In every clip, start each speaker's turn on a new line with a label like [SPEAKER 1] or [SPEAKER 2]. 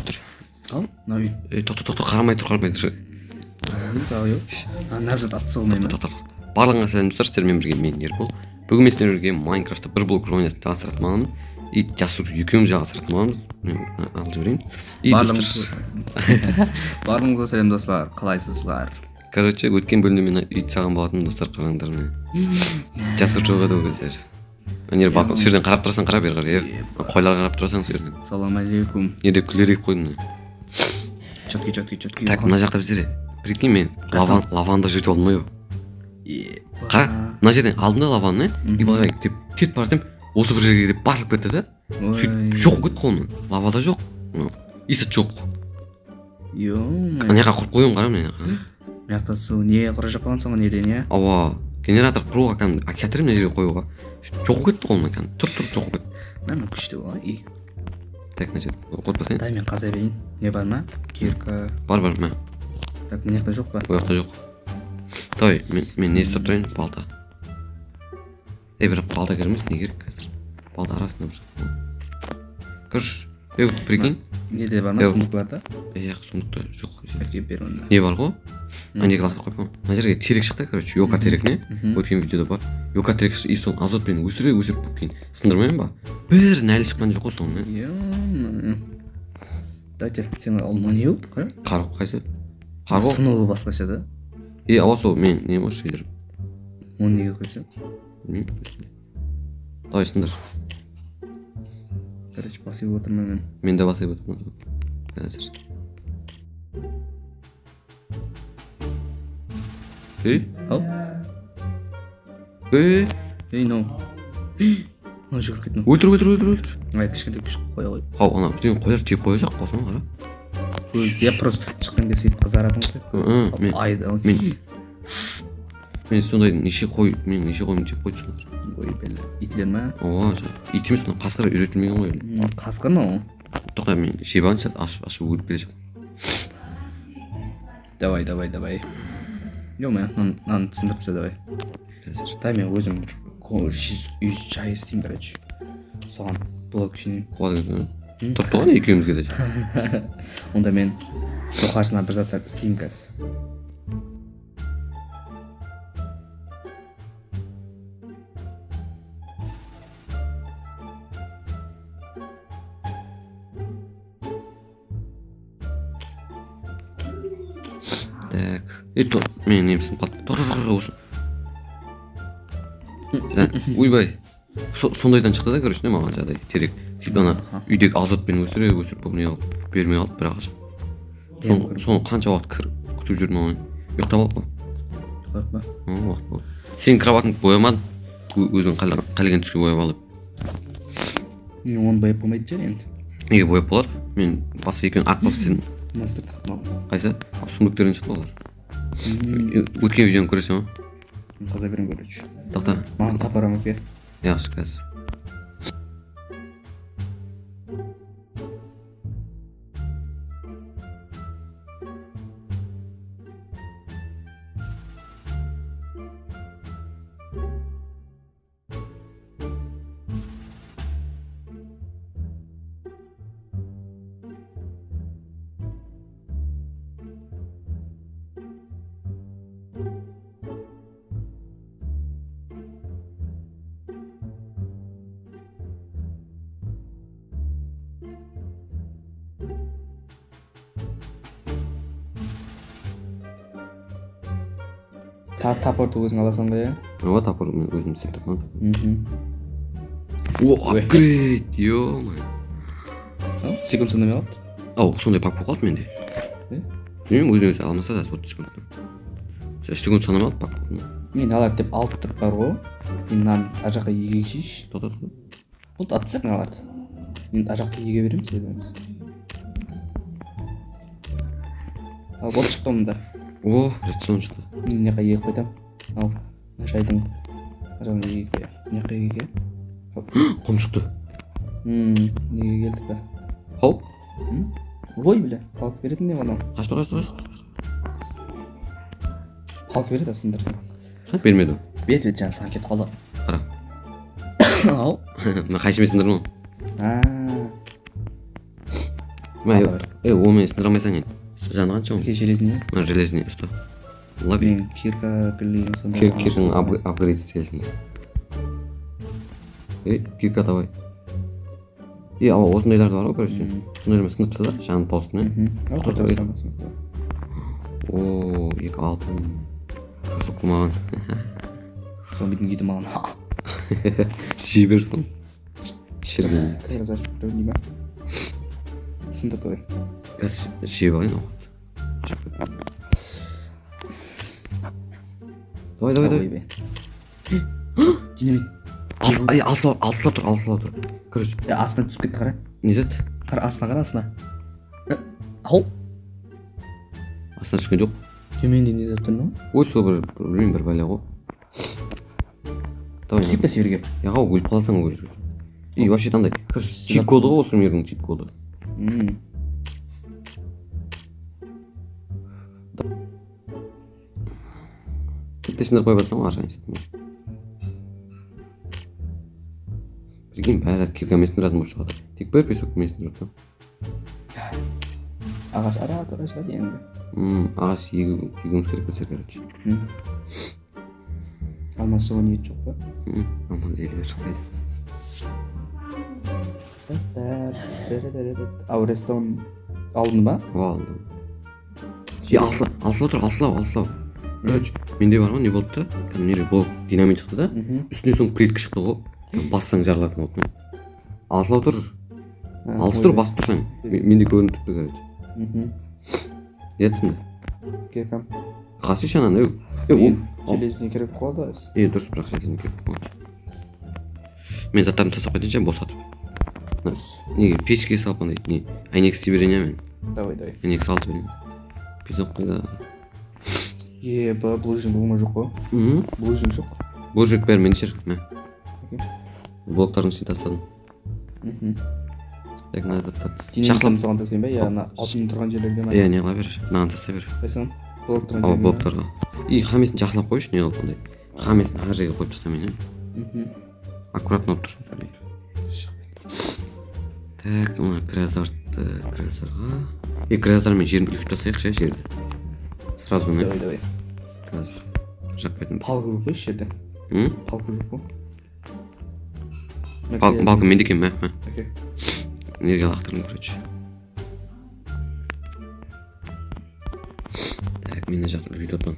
[SPEAKER 1] тұр.
[SPEAKER 2] Ал, мына үй.
[SPEAKER 1] Тоқта, қарамай тұр.
[SPEAKER 2] Нәбзат атса болмай ма?
[SPEAKER 1] Барлығыңа сәлем достар, сіздермен бірге мен Ербол. Бүгін мен сіздермен бірге Майнкрафтта бір блок ойнасып жалғастыратын боламын. И Жасур екеуміз жалғастыратын боламыз. Мен алып жіберейін.
[SPEAKER 2] Барлығыңызға сәлем достар, қалайсыздар?
[SPEAKER 1] Короче, өткен бөлімде мен үй салған болатын достар, қараңдар мен. Жасур жоқ еді ол кездер. Өнер бақыл, сол жерден қарап тұрасың, қарап бері қарай. Қойларға қарап тұрасың сол жерден.
[SPEAKER 2] Салам алейкум.
[SPEAKER 1] Не деп күлерек қойдым.
[SPEAKER 2] Чөтки.
[SPEAKER 1] Так, мына жақта біздер. Прикинь, мен лаванда жүріп алдым ой. Қара, мына жерден алдында лаваны, и былай кетіп бара жатырмын. Осы бір жерге келіп басылып кетті да. Сөйтіп жоқ кетті қолымнан. Лавада жоқ. Иісі жоқ. Ана жаққа құрып қоюым қара мен.
[SPEAKER 2] Мына су не құра жоқ болған соң неден иә?
[SPEAKER 1] Ауа, генератор құруға кәдімгі әкетірім мына жерге қоюға. Жоқ кетті қолымнан кәдімгі. Тұр жоқ кетті.
[SPEAKER 2] Мына күшті ғой.
[SPEAKER 1] Так, мына жерде қорытпасайын.
[SPEAKER 2] Дай мен қаза берейін. Не бар ма? Кирка.
[SPEAKER 1] Бар, мә.
[SPEAKER 2] Так, мына жақта жоқ па?
[SPEAKER 1] Бұл жақта жоқ. Давай, мен не істеп тұрайын? Балта. Бірақ балта керемес, не керек қазір? Балта арасында бір жақта. Көріш, прикинь.
[SPEAKER 2] Неде бар ма сундукларда?
[SPEAKER 1] Сундукта жоқ.
[SPEAKER 2] Әкеп бер онда.
[SPEAKER 1] Не бар ғой? Неге лақтырып қойып қоймын. Мына жерге терек шықты, короче, йока терек не? Өткен видеода бар. Йока терек шықты, и сол азотпен өсіріп кейін сындырмайын ба? Бәрін әлі шыққан жоқ қой соңынан.
[SPEAKER 2] Дайте, сен алдыңа не yok?
[SPEAKER 1] Қар қайсы? Қар ғой?
[SPEAKER 2] Сынуы басқаша да?
[SPEAKER 1] Ауа сол, мен не можешь едірім.
[SPEAKER 2] Оны неге қойсам?
[SPEAKER 1] Білмеймін. Давай сындыр.
[SPEAKER 2] Короче, басып отырмын мен.
[SPEAKER 1] Мен де басып отырмын. Қазір.
[SPEAKER 2] Ау? No. Мына жүгіріп кеттім.
[SPEAKER 1] Өлтір.
[SPEAKER 2] Ай, кішкентай күш қоя қой.
[SPEAKER 1] Ау, ана бізден қояр жеп қоя жақ қосың қара.
[SPEAKER 2] Я просто шыққан кезде қызаратың ғой.
[SPEAKER 1] Мен сондай неше қойым жеп қойды сонда.
[SPEAKER 2] Ой, бәлі. Итлер ма?
[SPEAKER 1] Ооа, ит емес, қасқыр үйретілмеген ғой.
[SPEAKER 2] Қасқыр ма ол?
[SPEAKER 1] Тоқта, мен жеп алайын сәт, ашып өліп келе жақ.
[SPEAKER 2] Давай. Жоқ, мен наны түсіндіріп таста, давай. Дай мен өзім үй шай істеймін, короче. Соған блок ішінен.
[SPEAKER 1] Қуады тұрып тұған екеумізге де.
[SPEAKER 2] Онда мен жоқарсына бір заттар істеймін қазір.
[SPEAKER 1] Так, мен немісім қалды. Тоқ, осы. Ойбай. Сондайдан шықты да, короче, не маған жағдай, терек. Сөйтіп ана үйдегі азотпен өсіріп, не алып, бермей алып, бірақ ашып. Соны қанша уақыт күтіп жүрмін оған. Ұйықтап алып па?
[SPEAKER 2] Ұйықтап па?
[SPEAKER 1] Уақыт болды. Сен кроватыңды боямадың, өзің қалеген түске бояп алып.
[SPEAKER 2] Оны бояп болмайды жер енді.
[SPEAKER 1] Неге бояп болады? Мен басы екеуін арқылып істедім. Қайсы? Сұмдықтерден шықты олар. Өткен видеоны көресің ба?
[SPEAKER 2] Қаза берем көрейінші.
[SPEAKER 1] Тоқта.
[SPEAKER 2] Маған қапарам өке.
[SPEAKER 1] Яқшы қазір.
[SPEAKER 2] Тапорды өзің аласың ба, иә?
[SPEAKER 1] Ова, тапор мен өзім істеп тұрмын. О, апгрейд, ё-май.
[SPEAKER 2] Секунд сонда ме алады?
[SPEAKER 1] Ау, сондай пак болып қалды менде. Білмеймін, өзіне алмаса да вот секунд. Секунд санамалды пак болды.
[SPEAKER 2] Мен алады деп алып тұрып бар ғой. Мен нан ар жаққа еге жейші.
[SPEAKER 1] Тоқта.
[SPEAKER 2] Болды, атсақ мен аларды. Мен ар жаққа еге беремін себебіміз. Ал, болды шықты онда.
[SPEAKER 1] О, редстон шықты.
[SPEAKER 2] Мен неқа еге қойдам. Ал, шайдың жағын еге. Неқа еге.
[SPEAKER 1] Құм шықты.
[SPEAKER 2] Неге келдік бе?
[SPEAKER 1] Хау?
[SPEAKER 2] Ой, біле, қалып беретін не ғана.
[SPEAKER 1] Қашты.
[SPEAKER 2] Қалып береді асындырсың.
[SPEAKER 1] Бермеді.
[SPEAKER 2] Берді, жаңа саған кеп қалды.
[SPEAKER 1] Қара.
[SPEAKER 2] Ау.
[SPEAKER 1] Мен қайшымен сындырмын. Ол мені сындыра алмайсың енді. Жаны қанша оның?
[SPEAKER 2] Железный.
[SPEAKER 1] Железный, что? Лови.
[SPEAKER 2] Мен кирка пилген сонда.
[SPEAKER 1] Кирканың апгрейд істелсін. Кирка давай. Ава осындайларды бар ғой, короче. Сондайлармен сынып тастады, жанын тауысты. О, 2 алтын. Қызық қылмаған.
[SPEAKER 2] Соны бетін кетім алған.
[SPEAKER 1] Жей берсің. Шірген.
[SPEAKER 2] Қазір зашып тұрып не ба? Сындап қой.
[SPEAKER 1] Қазір жей бағайын оғат. Давай.
[SPEAKER 2] Динамит.
[SPEAKER 1] Алсылап тұр. Короче.
[SPEAKER 2] Астына түсіп кетті қара.
[SPEAKER 1] Не зат?
[SPEAKER 2] Астына. Ау.
[SPEAKER 1] Астына түскен жоқ.
[SPEAKER 2] Төменде не зат тұр ма?
[SPEAKER 1] Ой, сол бір бәле ғой.
[SPEAKER 2] Түсіп па серге?
[SPEAKER 1] Яға өліп қаласың ой. И вообще таңдай. Короче, чит коды ғой осы мердің чит коды. Тесіндер қой барсам аржан істетім. Прикинь, бәрі кирка месін радым болып шығады. Тек бір песок месін радым.
[SPEAKER 2] Ағаш ара шығады енді.
[SPEAKER 1] Ағаш егіміз керек көсер короче.
[SPEAKER 2] Алмаз шығу ниет жоқ па?
[SPEAKER 1] Алмаз елге шықпайды.
[SPEAKER 2] Ау рестон алдың ба?
[SPEAKER 1] Алдым. Алсылау. Короче, менде бар ма, не болды да? Кәдімгі блок динамит шықты да, үстіне соң плитка шықты ғой. Бассаң жарылатын болды. Алсылау тұр. Алыс тұр, басып тұрсаң. Менде көрініп тұпты, короче. Етсіңді.
[SPEAKER 2] Кекам.
[SPEAKER 1] Қасы шанан,
[SPEAKER 2] Железный керек қояды.
[SPEAKER 1] Дұрыс, бірақ железный керек қояды. Мен заттарымды тастап кетейінші, босатып. Неге, пешке салып қандай, не, айнек істей берейін мен.
[SPEAKER 2] Давай.
[SPEAKER 1] Айнек салып берейін. Песок қайда.
[SPEAKER 2] Бұл үшін болма жоқ қой. Бұл үшін жоқ.
[SPEAKER 1] Бұл жүк бәрі мен шер. Блоктардың ішіне тастадым.
[SPEAKER 2] Динамиттен соған тастайын ба? Яғына алтын тұрған жерлерге ма?
[SPEAKER 1] Не қыла бер, маған таста бер.
[SPEAKER 2] Қайсан? Блоктарға.
[SPEAKER 1] И хамесін жақсылап қойшы, не қылып қандай. Хамесін ар жерге қойып тастамайын. Аккуратно болып тұрсын. Так, мына крязарға. Крязармен жерін үлкіп тастайық ше, жерді. Сразу не?
[SPEAKER 2] Давай.
[SPEAKER 1] Қазір. Жақпайтын.
[SPEAKER 2] Палқы жоқ қой жерде. Палқы жоқ қой.
[SPEAKER 1] Балкон менде екен, мә.
[SPEAKER 2] Окей.
[SPEAKER 1] Энергия лақтырдым, короче. Так, мені жақты үлгейді отпан.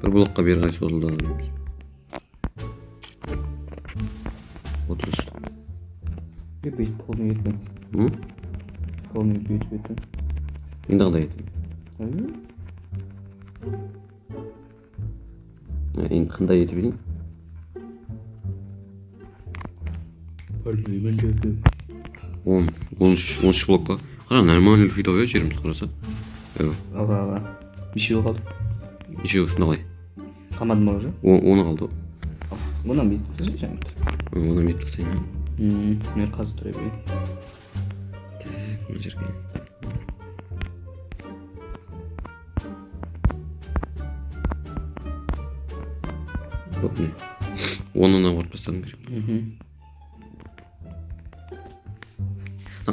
[SPEAKER 1] Bir blokқа бері қарай созылды дейміз. 30.
[SPEAKER 2] Бейт полный етпен. Полный бейт бейтін.
[SPEAKER 1] Енді қандай етім? Енді қандай етіп едім?
[SPEAKER 2] Полный бейт.
[SPEAKER 1] 13 блокқа. Қара, нормальный видео ой, жеріміз қараса.
[SPEAKER 2] Ага. Нешеу қалды?
[SPEAKER 1] Нешеу үшін қалай?
[SPEAKER 2] Қамады ма уже?
[SPEAKER 1] Оны қалды.
[SPEAKER 2] Онан бейт тасай жаңғыд.
[SPEAKER 1] Онан бейт тасайын.
[SPEAKER 2] Мен қазы тұра бейін.
[SPEAKER 1] Так, мына жерге. Вот не. Онына барып бастадым керек.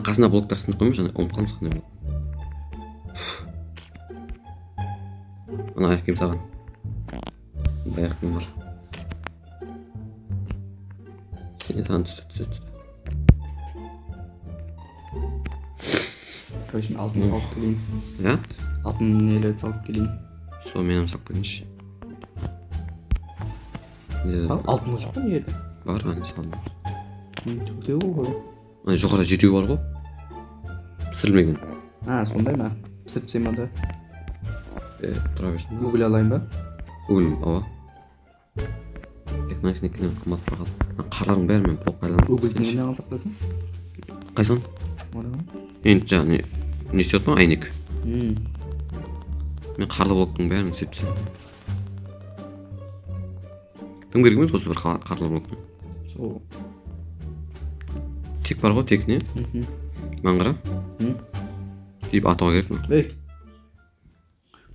[SPEAKER 1] Қасына блоктар сынып қоймай, жаңа ұмып қалмыз қандай болады. Ана аяқ киім саған. Аяқ киім бар. Сене саған түсті.
[SPEAKER 2] Короче, мен алтын салып келейін.
[SPEAKER 1] Ja?
[SPEAKER 2] Алтын нелерді салып келейін.
[SPEAKER 1] Сол менің салып келейінші.
[SPEAKER 2] Алтын жоқ па не еді?
[SPEAKER 1] Бар, ане салдым.
[SPEAKER 2] Жүктеу ғой.
[SPEAKER 1] Ане жоғарда жетеу бар ғой. Пісірілмеген.
[SPEAKER 2] Сондай ма? Пісіріп ма да?
[SPEAKER 1] Тұра берсін.
[SPEAKER 2] Угіль алайын ба?
[SPEAKER 1] Угіль, ава. Тек накінекінен қымат бағал. Қарлардың бәрі мен блок қайланып.
[SPEAKER 2] Угілдің не алсақ десің?
[SPEAKER 1] Қайсан? Енді жаңа не істеп отпан, айнек. Мен қарлы блоктың бәрін сепсем. Тым керек емес осы бір қарлы блоктың. Тек бар ғой, тек не? Маңғыра? Дейіп атуға керек ма?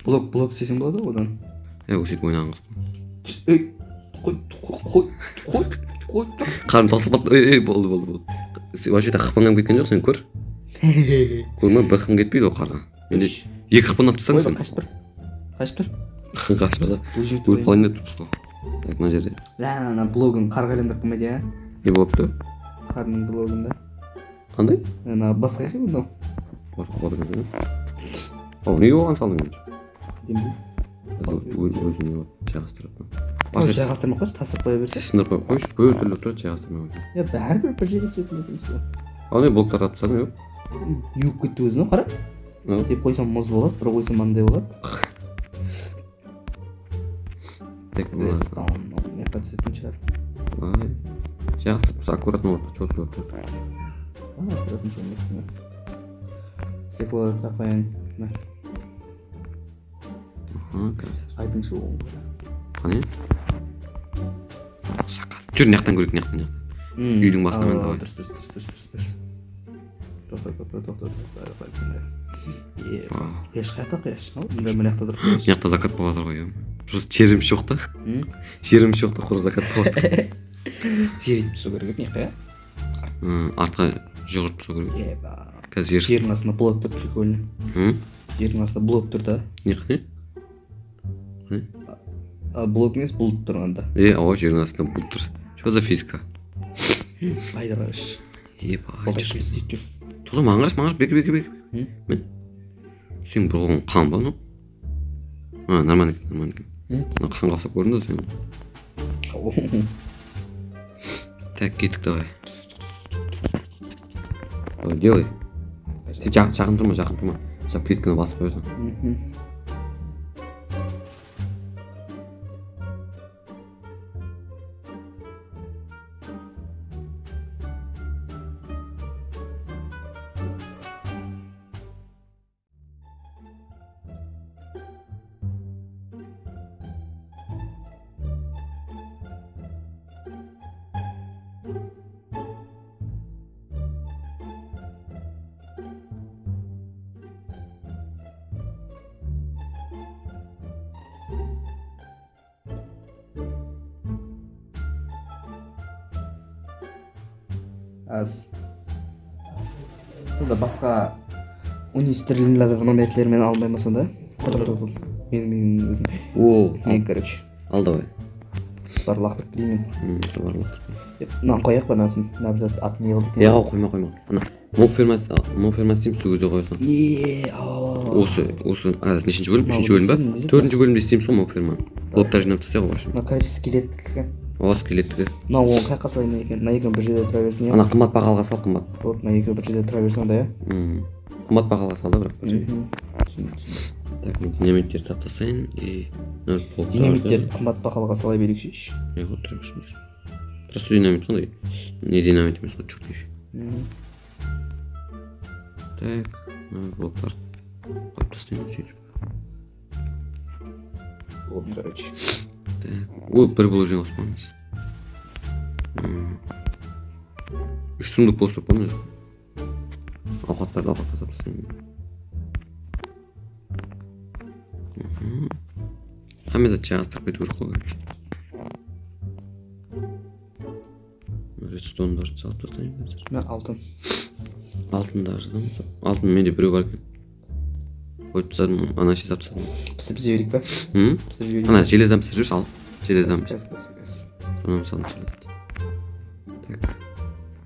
[SPEAKER 2] Блок істесең болады ғой одан.
[SPEAKER 1] Өсіп ойнаған қыз.
[SPEAKER 2] Ей, қой.
[SPEAKER 1] Қарым тасылып болды. Вообще қақпаннан кеткен жоқ, сен көр. Көрме, бір қым кетпейді ғой қарға. Менде екі қақпан аптысаң сен.
[SPEAKER 2] Қашып тұр.
[SPEAKER 1] Қашпаса, өліп қалайын деп тұрсыз ғой. Так, мына жерде.
[SPEAKER 2] Ана блогын қарға айландырып қоймайды, а?
[SPEAKER 1] Не болыпты?
[SPEAKER 2] Қарының блогында.
[SPEAKER 1] Қандай?
[SPEAKER 2] Ана басқа екен мынау.
[SPEAKER 1] Неге оған салдың енді?
[SPEAKER 2] Дембей.
[SPEAKER 1] Өзіне жайғастырады.
[SPEAKER 2] Жайғастырмақ қойшы, тастап қоя берсе.
[SPEAKER 1] Сындырып қойшы, бір түрлі тұрады жайғастырмай.
[SPEAKER 2] Бәрібір бір жерге түсетін екенсіз ғой.
[SPEAKER 1] Ал не блоктар атсаң жоқ?
[SPEAKER 2] Юг кетті өзіне, қара. Деп қойсам мұз болады, бір қойсам маңдай болады.
[SPEAKER 1] Тек
[SPEAKER 2] Неққа түсетін шығар.
[SPEAKER 1] Жайғастырып, аккуратно болады, четко болады.
[SPEAKER 2] Аккуратно сөйлесін. Стеклоларды қояйын. Айтыңшы оғын.
[SPEAKER 1] Қане? Жүр, нияқтан көрек, нияқтан. Үйдің басына мен давай.
[SPEAKER 2] Дұрыс. Тоқта. Қияш қайта қияш. Мына жақта тұрып қияш.
[SPEAKER 1] Нияқта закат болатыр ғой. Просто жерім жоқ та. Жерім жоқ та, құр закат болатыр.
[SPEAKER 2] Жеріп түсу керек еді,
[SPEAKER 1] Артқа жүгіріп түсу керек. Қазір
[SPEAKER 2] жердің астында блок тұр, прикольно. Жердің астында блок тұр да.
[SPEAKER 1] Не қане?
[SPEAKER 2] Блок емес, бұлт тұрғанда.
[SPEAKER 1] Ауа жердің астында бұлт тұр. Что за физика?
[SPEAKER 2] Айдар қараш. Балдайшым істейді жүр.
[SPEAKER 1] Тола маңғыраш, бекі. Мен? Сен бір оған қан ба, ну? Нормально екен. Қанға ұсап көрінді сен. Так, кеттік давай. Делай. Сен жақын тұрма. Сейчас плитканы басып қойсың.
[SPEAKER 2] Аз Сонда басқа университеттердің мәліметтермен алмаймын сонда. Отыр. Мен, короче.
[SPEAKER 1] Ал давай.
[SPEAKER 2] Бар лақтырып келейін мен.
[SPEAKER 1] Бар лақтырып.
[SPEAKER 2] Мынаны қояқ па насын. Набзат атын не қылды?
[SPEAKER 1] Қойма. Ана, мол фермасы істеймін, сол кезде қоясың. Осы нешінші бөлім? Үшінші бөлім ба? Төртінші бөлімде істеймін сол мол ферманы. Блоктар жинап тастай ғой.
[SPEAKER 2] Мына, короче, скелеттік екен.
[SPEAKER 1] Скелеттігі.
[SPEAKER 2] Мына оған қайқа салайын екен? Мына екеуін бір жерде тұра берсін,
[SPEAKER 1] Ана қымбат бағалға сал, қымбат.
[SPEAKER 2] Болды, мына екеуі бір жерде тұра берсін онда,
[SPEAKER 1] Қымбат бағалға сал да, бірақ бір жерде.
[SPEAKER 2] Түсіндім.
[SPEAKER 1] Так, мен динамиттер таптасайын и...
[SPEAKER 2] Динамиттер қымбат бағалға сала берекші.
[SPEAKER 1] Тұра берсін. Просто динамит қандай? Не динамит емес, чөктей. Так, блоктар қойып тастайын сөйтіп.
[SPEAKER 2] Болды, короче.
[SPEAKER 1] Бір бұл жеңіс болмыз. 3 сұмдық постып болмыз. Ауқаттарды тастайын. Қамеда жайғастырып кету керек қой. Редстондарды салып тастайын.
[SPEAKER 2] Алтын.
[SPEAKER 1] Алтын менде біреу бар екен. Қойып тастадым, ана ше сап тастадым.
[SPEAKER 2] Пісіп жіберейік па?
[SPEAKER 1] Ана желездан пісіріп жүр, сал. Желездан
[SPEAKER 2] пісіріп.
[SPEAKER 1] Сонан салым железді. Так,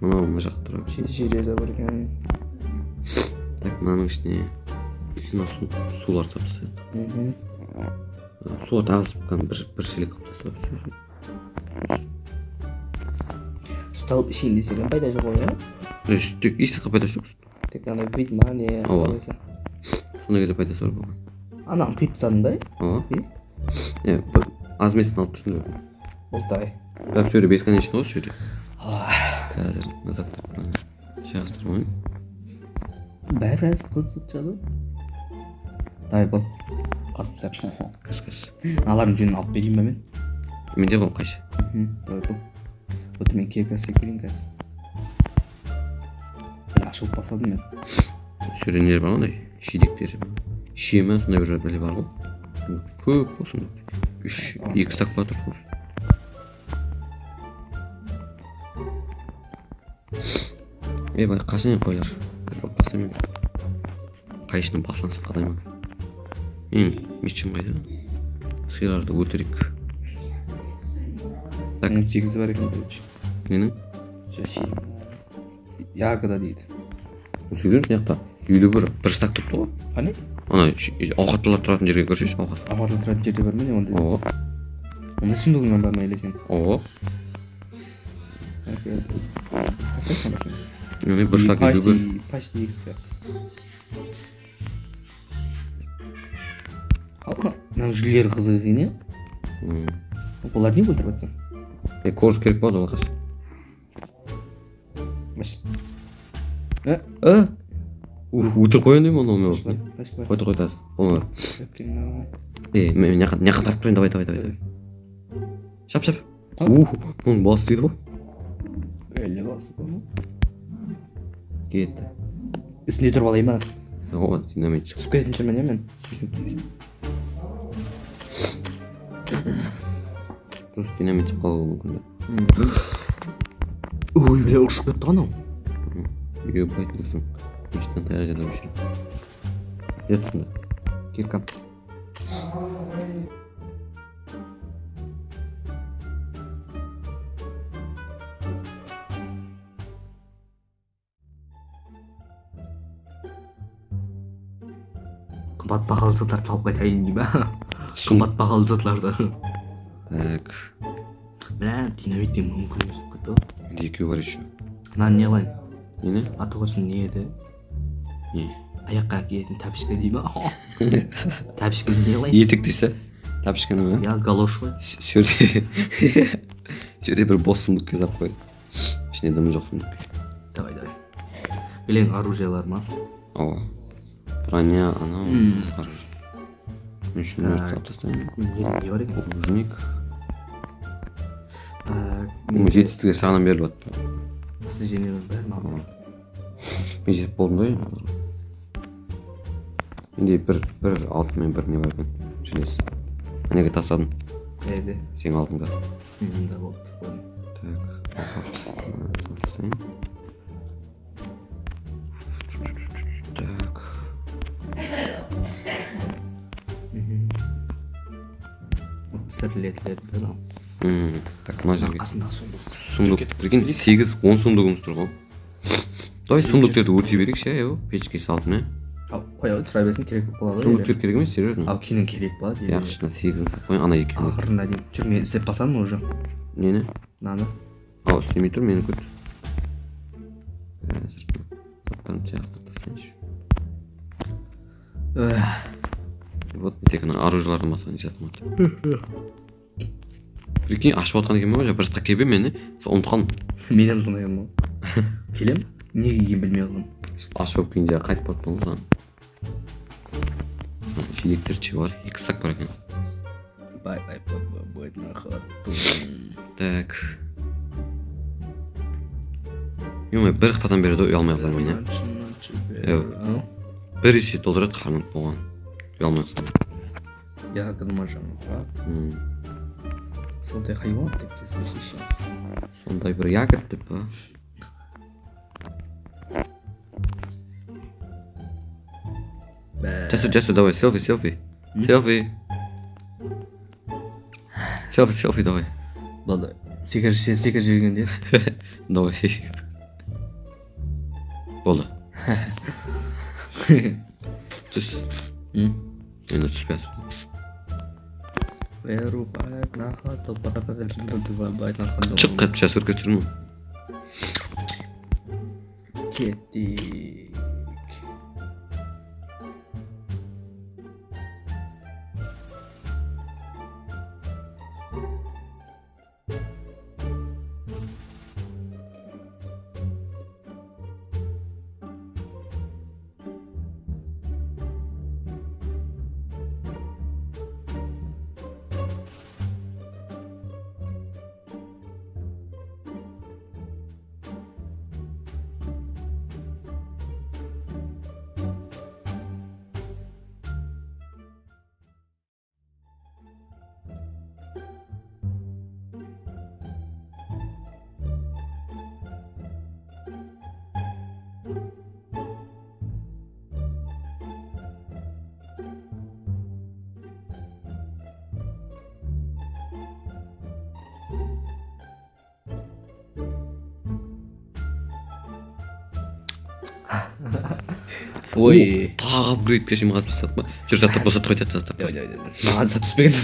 [SPEAKER 1] мына жақта тұра.
[SPEAKER 2] Шеті железа бар екен.
[SPEAKER 1] Так, мынаның ішіне сулар сап тастайық. Суға тағызып, бір шелек қылып тастап.
[SPEAKER 2] Су талып ішейін десең пайда жоқ ғой,
[SPEAKER 1] Тек естіққа пайдасы жоқ.
[SPEAKER 2] Тек ана внимание.
[SPEAKER 1] Сонда кезде пайдасы бар болған.
[SPEAKER 2] Ананы құйып тастадың ба?
[SPEAKER 1] Аз месін алып тұрсын.
[SPEAKER 2] Болтай.
[SPEAKER 1] Бірақ сөйре бесконечно ғой сөйре. Қазір назаттап жайғастырмайын.
[SPEAKER 2] Бәрі көп сұтшады. Давай бұл. Қасып сәп.
[SPEAKER 1] Қас.
[SPEAKER 2] Алардың жүнін алып берейін ба мен?
[SPEAKER 1] Менде ғой қайшы.
[SPEAKER 2] Давай бұл. Оты мен керкасы келейін қазір. Бір ашылып басадым мен.
[SPEAKER 1] Сөренелер бар ондай, шидектер. Шие ме сондай бір бәле бар ғой. Көп болсын. 2 стак батыр болсын. Бай қашан қойлар? Басымен. Қайшының баслансы қадайма. Мешім қайда? Сыйларды өтірік.
[SPEAKER 2] Так. 18 бар екен короче.
[SPEAKER 1] Нені?
[SPEAKER 2] Ягода дейді.
[SPEAKER 1] Сөйлем сияқта. Үйде бір стак тұрды ғой.
[SPEAKER 2] Қане?
[SPEAKER 1] Ана ауқаттылар тұратын жерге көрсеш, ауқат.
[SPEAKER 2] Ауқаттылар тұратын жерде бар ма не ондай?
[SPEAKER 1] О.
[SPEAKER 2] Ондай сундығыңнан бар ма елесен?
[SPEAKER 1] О.
[SPEAKER 2] Стакан қанасың?
[SPEAKER 1] Бір стак үйде көр.
[SPEAKER 2] Почти 2 стак. Мынау жүлер қызығы не? Олар не өлтіріп жатсың?
[SPEAKER 1] Кожа керек болады ол қаш.
[SPEAKER 2] Маш.
[SPEAKER 1] Өтір қоян деймін оны мен. Қойды қойды. Олар. Мен не қатарып тұрайын, давай. Шап. Бұның басы дейді ғой.
[SPEAKER 2] Әлі басы бұл ма?
[SPEAKER 1] Кетті.
[SPEAKER 2] Үстінде тұрып алайын ба?
[SPEAKER 1] О, динамит шық.
[SPEAKER 2] Түсіп кетінші мен емен.
[SPEAKER 1] Просто динамит шық қалуы мүмкін.
[SPEAKER 2] Ой, бля, ұшып кетті анау.
[SPEAKER 1] Үйге байтын болсың. Ештен таяқ жада бешір. Жетсін да.
[SPEAKER 2] Керкам. Қымбат бағалы заттарды салып қайтайын дей ма? Қымбат бағалы заттарды.
[SPEAKER 1] Так.
[SPEAKER 2] Бля, динамиттен мүмкін емес болып кетті.
[SPEAKER 1] Менде екеу бар еще.
[SPEAKER 2] Мынаны не алайын?
[SPEAKER 1] Нені?
[SPEAKER 2] Аты қойсын не еді?
[SPEAKER 1] Не?
[SPEAKER 2] Аяққа киетін тәпішке дей ма? Тәпішке не алайын?
[SPEAKER 1] Етік дейсі? Тәпішкені ме?
[SPEAKER 2] Я галош қой.
[SPEAKER 1] Сөрде бір бос сұндық кезап қой. Ішіне дымы жоқ сұндық.
[SPEAKER 2] Давай. Белең оружиялар ма?
[SPEAKER 1] О. Броня, анау. Оружие. Мен үшін өрт салып тастайын.
[SPEAKER 2] Не бар екен?
[SPEAKER 1] Лужник. Жетістігі сағынан беріліп атты.
[SPEAKER 2] Сізді женелер бәрі ма?
[SPEAKER 1] Мен жетіп болдым да енді. Менде бір алтынмен бір не бар екен. Желес. Әнеге тастадым.
[SPEAKER 2] Қайда?
[SPEAKER 1] Сен алдыңда.
[SPEAKER 2] Да болды.
[SPEAKER 1] Так. Тастайын. Так.
[SPEAKER 2] Сірлетіледі бәрі.
[SPEAKER 1] Так, мына жерге.
[SPEAKER 2] Қасындағы сундық.
[SPEAKER 1] Сундық. Бірген 8-10 сундығымыз тұр ғой. Давай сундықтерді өртей берейікші, печке салып, не?
[SPEAKER 2] Қоя тұра берсін керек болып қалады.
[SPEAKER 1] Сундықтер керек емес, серьезно.
[SPEAKER 2] Ал кейін керек болады.
[SPEAKER 1] Яқшына 8-ін салып қойын, ана екеуін.
[SPEAKER 2] Ақырына дейін. Жүр, мен істеп басамын уже.
[SPEAKER 1] Нені?
[SPEAKER 2] Наны.
[SPEAKER 1] Ал, істемей тұр, мені көт. Заттарын сияқтап тастайыншы. Вот, тек ана оружиялардың басынан жатым аты. Прикинь, ашып отқан екен ба, бір жаққа кебе мені, ұмытқан.
[SPEAKER 2] Менен сондай ма? Келем? Не киген білмей қалдым.
[SPEAKER 1] Ашып өп кейінде қайтып барды болмыз ана. Жидектер че бар, 2 стак бар екен.
[SPEAKER 2] Бай, нахуй.
[SPEAKER 1] Так. Емай, бір қыпадан береді ұялмай қалар мен, бір есе толдырады қарның болған. Ұялмай қалар.
[SPEAKER 2] Ягодыма жаңа бар. Сондай хайуан деп кезді шешен.
[SPEAKER 1] Сондай бір ягод деп ба? Жасу, давай, селфи. Селфи, давай.
[SPEAKER 2] Болды. Секір жүрген де.
[SPEAKER 1] Давай. Болды. Түс. Енді түспеді. Çık hep cesur götürme.
[SPEAKER 2] Kettik. Ой.
[SPEAKER 1] Тағы апгрейдке шейін қатып тастады ма? Жүр заттап босатып қайтады заттап.
[SPEAKER 2] Давай. Маған сат түспеген.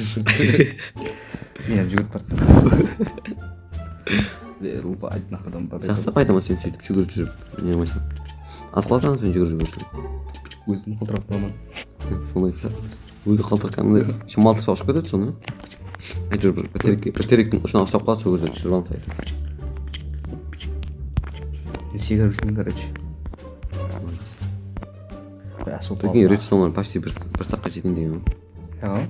[SPEAKER 2] Мен жүгіріп бардым. Рупа айтын ақыдан бар.
[SPEAKER 1] Жақсы қайтама сен сөйтіп жүгіріп жүріп не қылмайсың. Аз қалсаң сен жүгіріп жүріп.
[SPEAKER 2] Өзін қалтыратып аман.
[SPEAKER 1] Соны айтса. Өзі қалтырқанында шамалтырса ұшып кетеді соны. Әйтеуір бір теректің ұшына ұстап қалады сол кезде түсіріп алып тастайды.
[SPEAKER 2] Мен секіріп жүрмін, короче.
[SPEAKER 1] Прикинь, редстоуннан почти бір саққа жетейін деген.
[SPEAKER 2] Ага.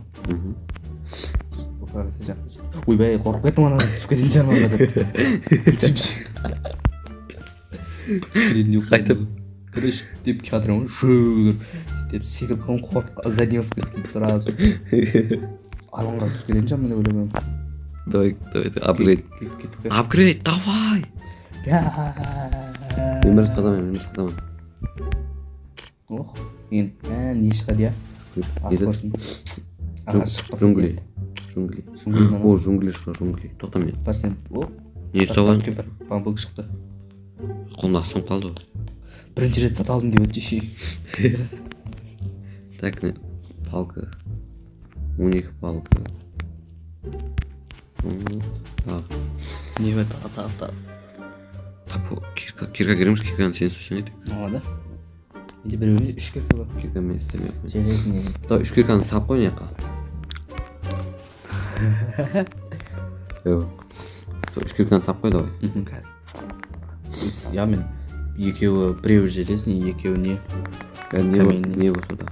[SPEAKER 2] Отырасы жақты жетті. Ойбай, қорқып кеттім ана түсіп кетейін жармаға деп.
[SPEAKER 1] Қайтып.
[SPEAKER 2] Короче, деп кадрым жүгіріп деп секіріп қалған қорқып заднее ысып кетті сразу. Алаңға түсіп кетейін жармын деп ойлаймын.
[SPEAKER 1] Давай, апгрейд, давай! Мен бірінші қазамын.
[SPEAKER 2] Ох, мен не шығады я? Атқорсын.
[SPEAKER 1] Джунгли. О, джунгли шығар, джунгли. Тоқта мен.
[SPEAKER 2] Барсен, о?
[SPEAKER 1] Не ұстаған?
[SPEAKER 2] Бамбыл шықты.
[SPEAKER 1] Қолымда астым қалды.
[SPEAKER 2] Бірінші рет сат алдым деп өтті ши.
[SPEAKER 1] Так, не, палка. 12 палка. Так.
[SPEAKER 2] Не бәді, ата.
[SPEAKER 1] Кирка кереміз, кирканы сен сөйсен еді.
[SPEAKER 2] Ала да? Менде бір өме 3 кирка бар.
[SPEAKER 1] Кирка мен істемей.
[SPEAKER 2] Железін егін.
[SPEAKER 1] Да, 3 кирканы сап қой не қа. Жоқ. 3 кирканы сап қой давай.
[SPEAKER 2] Я мен екеуі біреуі железін, екеуі не?
[SPEAKER 1] Не болса да.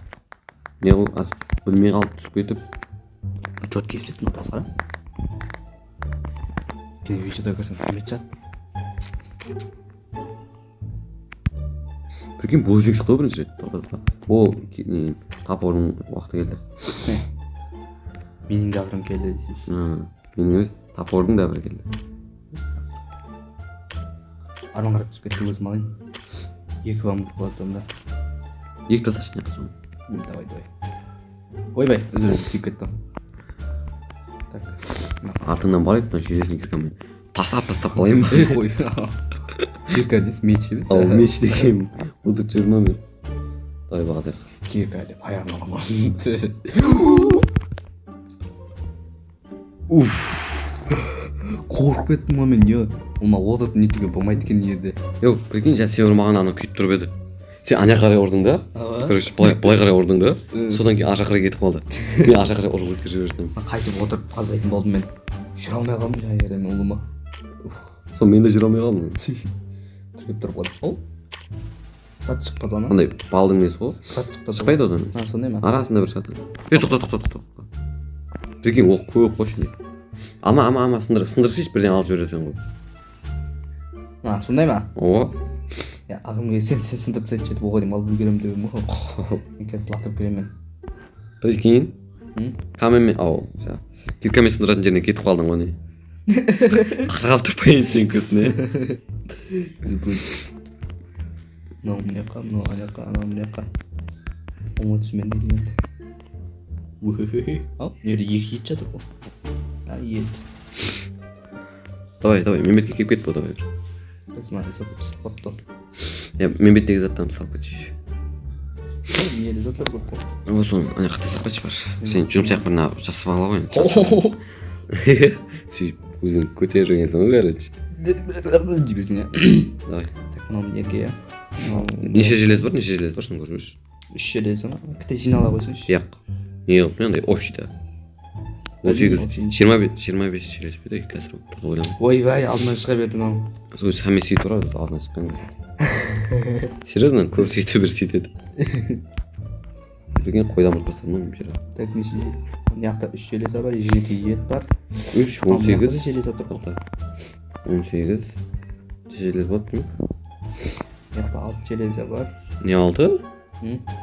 [SPEAKER 1] Не ол аз білмей қалып түсіп кетіп.
[SPEAKER 2] Четкий істетін басқара. Сен видеода көрсең құрмет жат.
[SPEAKER 1] Прикинь, бұл жүк шықты бірінші рет. Ол тапорың уақыты келді.
[SPEAKER 2] Менің дәвірім келді дейсіз.
[SPEAKER 1] Менің өз тапордың дәвірі келді.
[SPEAKER 2] Арман қарап түсіп кетті өзім алайын. 2 бамбук болады сонда.
[SPEAKER 1] 2 тасашы не қысың.
[SPEAKER 2] Давай. Ойбай, өзір түйіп кетті.
[SPEAKER 1] Артыңнан барайып, желесін киркамен тасап тастап қалайын ба?
[SPEAKER 2] Ой, кирка дес меч емес.
[SPEAKER 1] Ал меч деген бұлдыр жүрма мен. Давай бағазайық.
[SPEAKER 2] Кирка деп аяғына аламын. Қорқып кеттім ма мен, не? Ома отырып нетуге болмайды екен ерде.
[SPEAKER 1] Жоқ, прикинь, сен ұрмаған ана күйіп тұрып еді. Сен ана қарай ұрдың да? Короче, былай қарай ұрдың да? Содан кейін аша қарай кетіп қалды. Мен аша қарай ұрып өтке жібердім.
[SPEAKER 2] Қайтып отырып қазбайтын болдым мен. Жүре алмай қалдым жаңа жерден ұлыма.
[SPEAKER 1] Сол мен де жүре алмай қалдым.
[SPEAKER 2] Түріп тұрып қалдым. Ол? Сат шықпады ана?
[SPEAKER 1] Қандай балдың несі ғой?
[SPEAKER 2] Сат шықпады.
[SPEAKER 1] Шықпайды одан.
[SPEAKER 2] Сондай ма?
[SPEAKER 1] Арасында бір саты. Тоқта. Прикинь, ол көп қой ішінде. Ама, сындырсайшы бірден алып жіберетін ғой.
[SPEAKER 2] Сондай ма?
[SPEAKER 1] О.
[SPEAKER 2] Ағымға сен сындырып сәт жетіп оға дейм алып үлгерем дебім ғой. Мен кәдіп лақтырып келем мен.
[SPEAKER 1] Прикинь. Камемен, киркамен сындыратын жеріне кетіп қалдың ғой не. Қарғап тұрпайын сен көтіне. Мынау мынаяққа. Оңа түсімен не деген. Ал, неде 2 ет жатыр ғой. Ет. Давай, мембетке кеп кет бұл давай бір.
[SPEAKER 2] Знаю, зато пісіп қапты.
[SPEAKER 1] Мембеттегі заттан салып кетші.
[SPEAKER 2] Нелі заттар көп қой.
[SPEAKER 1] О, соны ана қата сақпайшы бар. Сен жұмсақ біріне жасып ала ғой. Сөйтіп өзің көтеріп жүргенсің ғой, короче.
[SPEAKER 2] Деберсің, я?
[SPEAKER 1] Давай.
[SPEAKER 2] Так, мынау ерге, я?
[SPEAKER 1] Неше желез бар, соны көршіміз.
[SPEAKER 2] 3 железі ма? Кіте жинала қойсыншы.
[SPEAKER 1] Яқ. Не қылып, менандай общийда. 18, 25 желез беді, қазір ойлама.
[SPEAKER 2] Ойбай, алдынан шыға бердің ау.
[SPEAKER 1] Өзі әме сөйтіп ұрады, алдынан шыққан кезде. Серьезно, көп сөйтіп бір сөйтеді. Білген қойдан бұртпастан мұн бір.
[SPEAKER 2] Так, неше? Мынаяқта 3 железі бар, 7 ет бар.
[SPEAKER 1] 3, 18
[SPEAKER 2] железі тұр.
[SPEAKER 1] 18 желез болады деме?
[SPEAKER 2] Мынаяқта 6 железі бар.
[SPEAKER 1] Не алды?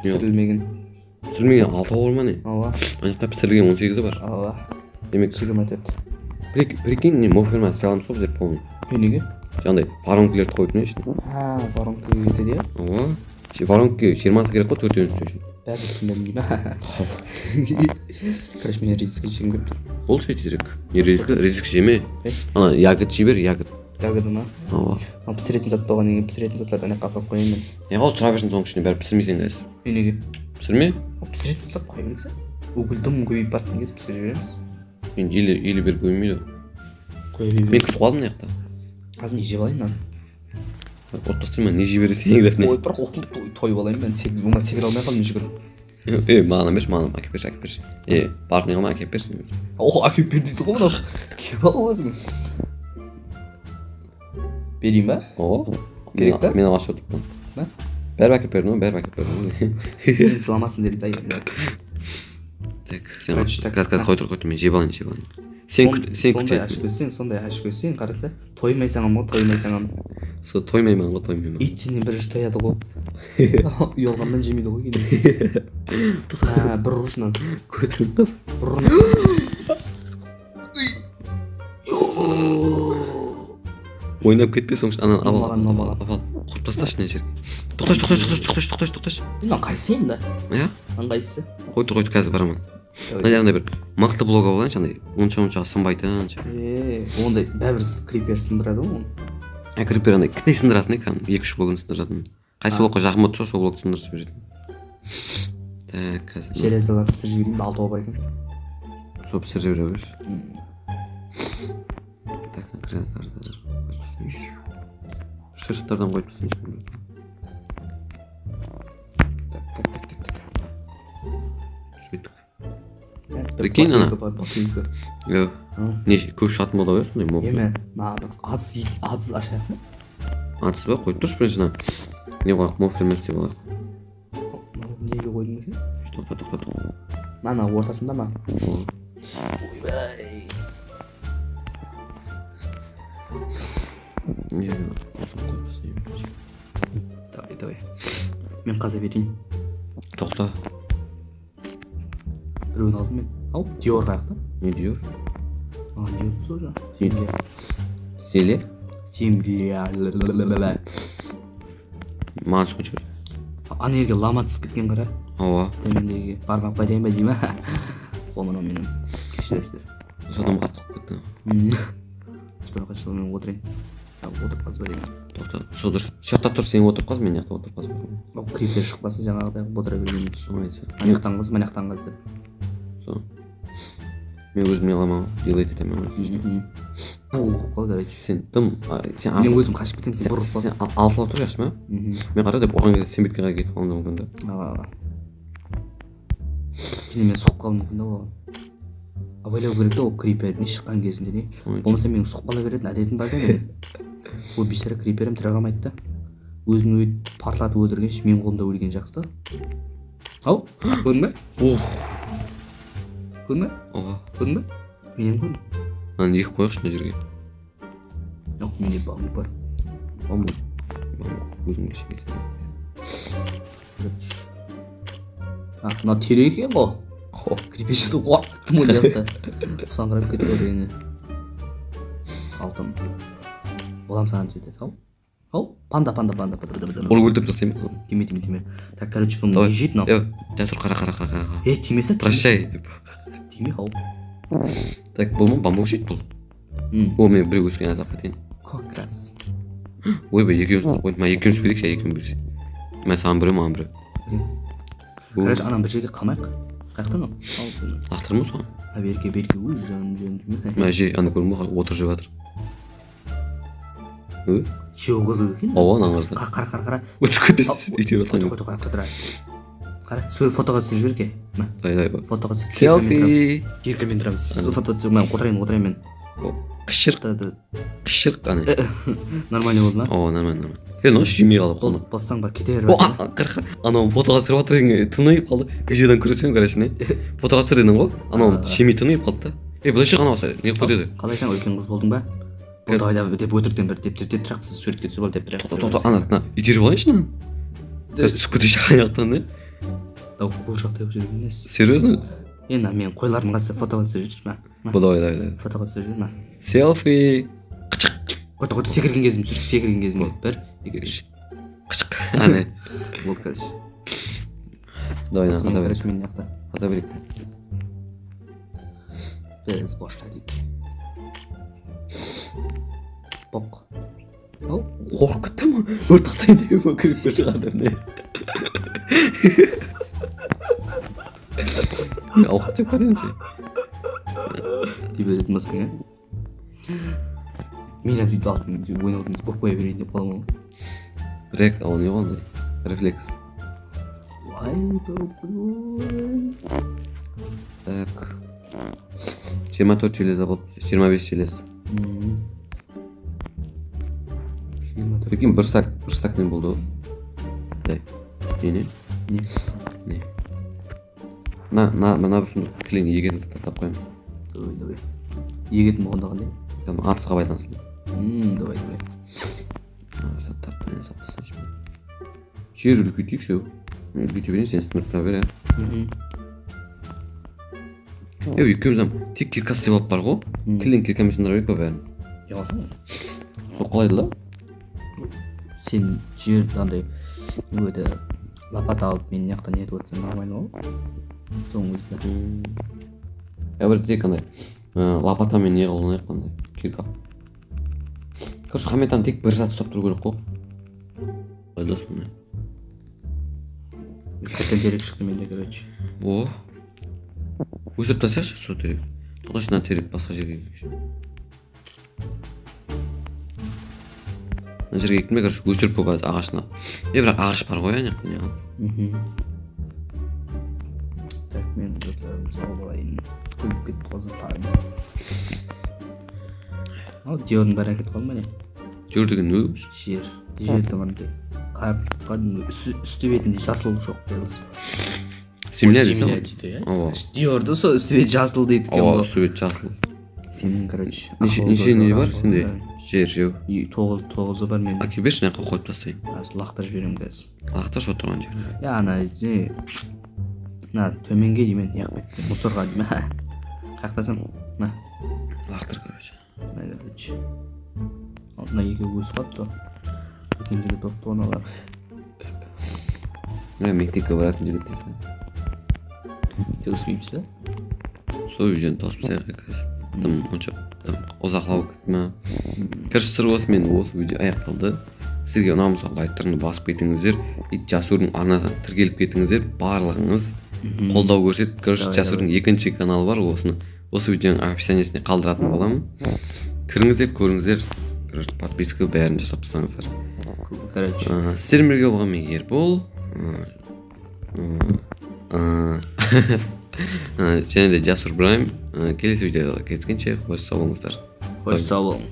[SPEAKER 2] Пісірілмеген.
[SPEAKER 1] Пісірілмеген 6 бар ма не?
[SPEAKER 2] Ала.
[SPEAKER 1] Анақта пісірілген 18 бар.
[SPEAKER 2] Ала.
[SPEAKER 1] Демек
[SPEAKER 2] 24.
[SPEAKER 1] Прикинь, не моферма сыйламыз ғой деп помню.
[SPEAKER 2] Неге?
[SPEAKER 1] Жаңағыдай воронкілерді қойып не үшін?
[SPEAKER 2] Воронкіге кетеді, я?
[SPEAKER 1] Ова. Воронкіге 20 керек қой 4-тен үстеу үшін.
[SPEAKER 2] Бәрі түсіндім дейм. Короче, мен ризикке жегім келіп.
[SPEAKER 1] Бұл сөйте керек. Не ризик жеме. Ана ягод жей бер, ягод.
[SPEAKER 2] тагыды ма?
[SPEAKER 1] Ооба.
[SPEAKER 2] Пісіретін зат болғаннан кейін пісіретін заттарды ана жаққа қойып қояйын мен.
[SPEAKER 1] Хозир тура берсин соның ішіне бәрі пісірмейсің дайсыз.
[SPEAKER 2] Неге?
[SPEAKER 1] Пісірме?
[SPEAKER 2] Пісіретін зат қоя берексің. Өкіл дым көбейіп баттың кез пісіре береміз.
[SPEAKER 1] Енді елі бер көймейді.
[SPEAKER 2] Қоя береміз.
[SPEAKER 1] Мен күтіп қалдым мына жақта.
[SPEAKER 2] Қазір не жеп алайын мен?
[SPEAKER 1] Оттастырма, не жей бересің егілетіне.
[SPEAKER 2] Ой, бірақ оқыл тойып алайын мен. Оңа секіре алмай қалдым жүгіріп.
[SPEAKER 1] Маған берші, маған әкеп берші. Партнерға ма әкеп берші.
[SPEAKER 2] О, әкеп бер дейді ғой мынау. Кеп ал өзің. Берейін ба?
[SPEAKER 1] О,
[SPEAKER 2] керек па?
[SPEAKER 1] Мен алаш отырмын.
[SPEAKER 2] Ne?
[SPEAKER 1] Бәрі әкеп бердім, бәрі әкеп бердім.
[SPEAKER 2] Сен жыламасын деді да енді.
[SPEAKER 1] Так, сен қой тұр, мен жеп алайын. Сен күт.
[SPEAKER 2] Сондай аш көзсең, қараса, тоймайсың ама, тоймайсың.
[SPEAKER 1] Со тоймаймын ғой, тоймаймын.
[SPEAKER 2] Ит сенен бірінші тояды ғой. Ұялғаннан жемейді ғой кейін. Бір ұрышынан.
[SPEAKER 1] Көтің қыз.
[SPEAKER 2] Бір ұрышынан.
[SPEAKER 1] Ойнап кетпесің, анан
[SPEAKER 2] Маған.
[SPEAKER 1] құрт тасташы не жерге. Тоқташы.
[SPEAKER 2] Мен қайсы енді?
[SPEAKER 1] Иә?
[SPEAKER 2] Қайсысы?
[SPEAKER 1] Қойды, қазір барамын. Мына жағында бір мықты блога болайыншы, андай онша сынбайтын.
[SPEAKER 2] Ондай бәрібір крипер сындырады ғой.
[SPEAKER 1] Крипер андай кітей сындыратын, кәдімгі 2-3 блогын сындыратын. Қайсы блогқа жақын отырса, сол блогты сындырып жіберетін. Так, қазір.
[SPEAKER 2] Железалар пісіріп жіберейін бе, 6 бар екен.
[SPEAKER 1] Сол пісіріп жібере берші. Так, кряздарды шерсттардан қойып түсін. Сөйттік. Прикинь, ана. Не, көп шығатын мода ғой сондай мол.
[SPEAKER 2] Еме, адыз ашайық.
[SPEAKER 1] Адыз ба? Қойып тұршы бірінші. Не қояқ, мол фермес деп алайық.
[SPEAKER 2] Неге қойдың екен?
[SPEAKER 1] Тоқта.
[SPEAKER 2] Ана ортасында ма? Давай. Мен қаза берейін.
[SPEAKER 1] Тоқта.
[SPEAKER 2] Біреуін алдым мен. Ау, Диор қаяқта?
[SPEAKER 1] Не Диор?
[SPEAKER 2] Диор сол жа.
[SPEAKER 1] Селе?
[SPEAKER 2] Земля.
[SPEAKER 1] Маған түскен шығар.
[SPEAKER 2] Ана ерге лама түсіп кеткен қара.
[SPEAKER 1] Ауа.
[SPEAKER 2] Төмендегі бармақ қайтайын ба дей ма? Қолмына менің кешіресіздер.
[SPEAKER 1] Содан қатып кетті.
[SPEAKER 2] Шпақа шылы мен отырайын. Отырып қалыз ба деймін.
[SPEAKER 1] Тоқта. Содыр. Шақта тұр, сен отырып қалыз, мен яқта отырып қалыз.
[SPEAKER 2] Крипер шықпасын жаңағыдай отыра берген.
[SPEAKER 1] Соңайсы.
[SPEAKER 2] Манақтан қыз деп.
[SPEAKER 1] Со. Мен өзім неғаламау. Делает етемін өзім.
[SPEAKER 2] Бұғып қал қарайды.
[SPEAKER 1] Сен тым.
[SPEAKER 2] Мен өзім қашып кетем, сен бұрып қал.
[SPEAKER 1] Сен алысыла тұр яшма? Мен қара деп оған кезде сен бетке қарай кетіп қалуым мүмкін да.
[SPEAKER 2] Және мен соқып қалуым мүмкін да оған. Абайлау керек та ол криперіне шыққан кезінде не? Болмаса менің соқпала беретін әдетім бар да мен. Ол бейшара криперім тірі қалмайды да. Өзін өйтіп партлатып өлтіргенше мен қолымда өлген жақсы да. Ау, көрдің бе? Көрдің бе? Көрдің бе? Менен көрдің.
[SPEAKER 1] Аны екі қойықшы мына жерге.
[SPEAKER 2] Жоқ, менде бамбук бар.
[SPEAKER 1] Бамбук өзімге шекесін.
[SPEAKER 2] Мына тере екен ғой. Крипешеді қуаттым ол жақта. Саңғырап кетті орайыны. Алтым. Болам саған сөйтеді. Ау, панда.
[SPEAKER 1] Ол өлтіріп тастаймын.
[SPEAKER 2] Тиме. Так, короче, бұл не жейді нау.
[SPEAKER 1] Дәсір қара.
[SPEAKER 2] Тимесе
[SPEAKER 1] Прощай.
[SPEAKER 2] Тиме, ау.
[SPEAKER 1] Так, бұл мұн бамбук жейді бұл. Ол мен біреу өскен азап кетейін.
[SPEAKER 2] Как раз.
[SPEAKER 1] Ойбай, екеуміз берекші. Мен саған біреу, маған біреу.
[SPEAKER 2] Короче, анам бір жерге қалмайық. Қаяқтан ол?
[SPEAKER 1] Лақтырмыз соған.
[SPEAKER 2] Берке, өз жан.
[SPEAKER 1] Мен жей, ана көрім ғой, отыр жеп жатыр.
[SPEAKER 2] Шеу қызы екен?
[SPEAKER 1] Ова, наңғырды.
[SPEAKER 2] Қара.
[SPEAKER 1] Өтіп кетесіз, етер атан.
[SPEAKER 2] Қойды, қара. Қара, фотоға түсір жіберке.
[SPEAKER 1] Дай.
[SPEAKER 2] Фотоға түсір.
[SPEAKER 1] Селфи.
[SPEAKER 2] Еркемен тұрамыз. Фото түсір, мен отырайын мен.
[SPEAKER 1] Қышырқ ана.
[SPEAKER 2] Нормально болды ма?
[SPEAKER 1] Ова, нормально. Нож жемей қалды қолына.
[SPEAKER 2] Боссаң ба, кете бер.
[SPEAKER 1] Анау фотоға түсіріп жатыр ең тыныйып қалды. Видеодан көресің короче не. Фотоға түсір дедің ғой. Анау жемей тыныйып қалды да. Былай шық анау не қылып деді.
[SPEAKER 2] Қалайсың, үлкен қыз болдың ба? Болды айда деп өтіріктен бір деп тұрақсыз суретке түсіп ал деп бір.
[SPEAKER 1] Тоқта, ана итеріп алайыншы мынаны. Түсіп кетейші қаяқтан не?
[SPEAKER 2] Дау қуыршақ деп жүрген емес.
[SPEAKER 1] Серьезно?
[SPEAKER 2] Енді мен қойлардың қасы фотоға түсір жүрші ма?
[SPEAKER 1] Давай.
[SPEAKER 2] Фотоға түсір жүр ма?
[SPEAKER 1] Селфи.
[SPEAKER 2] Қойды, секірген кезім түсір, секірген кезім болды. 1, 2, 3.
[SPEAKER 1] Қышық. Ане.
[SPEAKER 2] Болды, короче.
[SPEAKER 1] Давай, қаза берейік.
[SPEAKER 2] Короче, мен яқта.
[SPEAKER 1] Қаза берейік.
[SPEAKER 2] Біз бошладик. Бок. Ау.
[SPEAKER 1] Қорқытты ма? Өрт тастайын деген ма крипер шығарды не? Ауқат жеп көрейінші.
[SPEAKER 2] Деп өтетін болсаң, ә? Мен сөйтіп алтын ойнап бұқ қоя берейін деп қаламын.
[SPEAKER 1] Ол не қондай? Рефлекс. Так. 24 железа болып, 25 желез. Прикинь, бір стак не болды. Дай. Не? Мына бір сұмдық кілең егетін тап қойымыз.
[SPEAKER 2] Давай. Егетін болғанда қандай?
[SPEAKER 1] Атысқа байланысты.
[SPEAKER 2] Давай.
[SPEAKER 1] Таптан саптасыншы. Жер үлкейтейік шеу. Үлкейте берейін, сен сыныртпа бер, екеуміз тек кирка істеп алып бар ғой. Кілең киркамен сындыра берейік па бәрін.
[SPEAKER 2] Жаласың?
[SPEAKER 1] Соққылайды да?
[SPEAKER 2] Сен жер андай өте лопата алып мен яқтан нетіп отырсам нормально ғой. Соның өзінде.
[SPEAKER 1] Бір тек андай лопатамен не қылынайық қандай кирка. Короче, хаметтан тек бір зат ұстап тұру керек қой. Қайда соны?
[SPEAKER 2] Кірттен терек шықты менде, короче.
[SPEAKER 1] О. Өсіріп тастайықшы сол терек. Тоғашынан терек басқа жерге кеші. Мына жерге екілме, короче, өсіріп көп ағашына. Бірақ ағаш бар ғой, аяқ не.
[SPEAKER 2] Так, мен мысалы болайын. Көліп кетті қозытарым. Ал, диодың бәрі әкетіп қалды ма не?
[SPEAKER 1] Диод деген өз?
[SPEAKER 2] Жер тұрғандай. Үсті бетінде жасыл жоқ дейміз.
[SPEAKER 1] Семья дейсің?
[SPEAKER 2] Семья дейді, диорды сол үсті бет жасыл дейді екен ғой.
[SPEAKER 1] Үсті бет жасыл.
[SPEAKER 2] Сенің, короче.
[SPEAKER 1] Неше не бар сенде? Жер жеу.
[SPEAKER 2] 9-ы бар менде.
[SPEAKER 1] Әке берші, неққа қойып тастайын.
[SPEAKER 2] Лақтырып жіберем қазір.
[SPEAKER 1] Лақтырып отырған жер.
[SPEAKER 2] Ана төменге деймен яқ бетте мусорға деймен. Қақтасам?
[SPEAKER 1] Лақтыр, короче.
[SPEAKER 2] Короче. Алтына екі өсіп қапты. Өтемдегі допты оналар.
[SPEAKER 1] Мектепке баратын жігіт дейсің.
[SPEAKER 2] Сен өспейміз бе?
[SPEAKER 1] Сол үйден тосып саяққа қазір. Онша ұзақлау кетті ма. Короче, сыр осы мен осы видео аяқталды. Сізге ұнамаса лайктарыңды басып кетіңіздер. Жасурдың арнадан тіркеліп кетіңіздер. Барлығыңыз қолдау көрсетіп. Короче, Жасурдың екінші каналы бар. Осы видеоның описаниесіне қалдыратын боламын. Кіріңіздер, көріңіздер. Короче, подписка бәрін жасап тастаңыздар. Сіздермен бірге болған мен Ербол. Және де Жасур Брайм. Келесі видеода кездескенше қош сау болыңыздар.
[SPEAKER 2] Қош сау болың.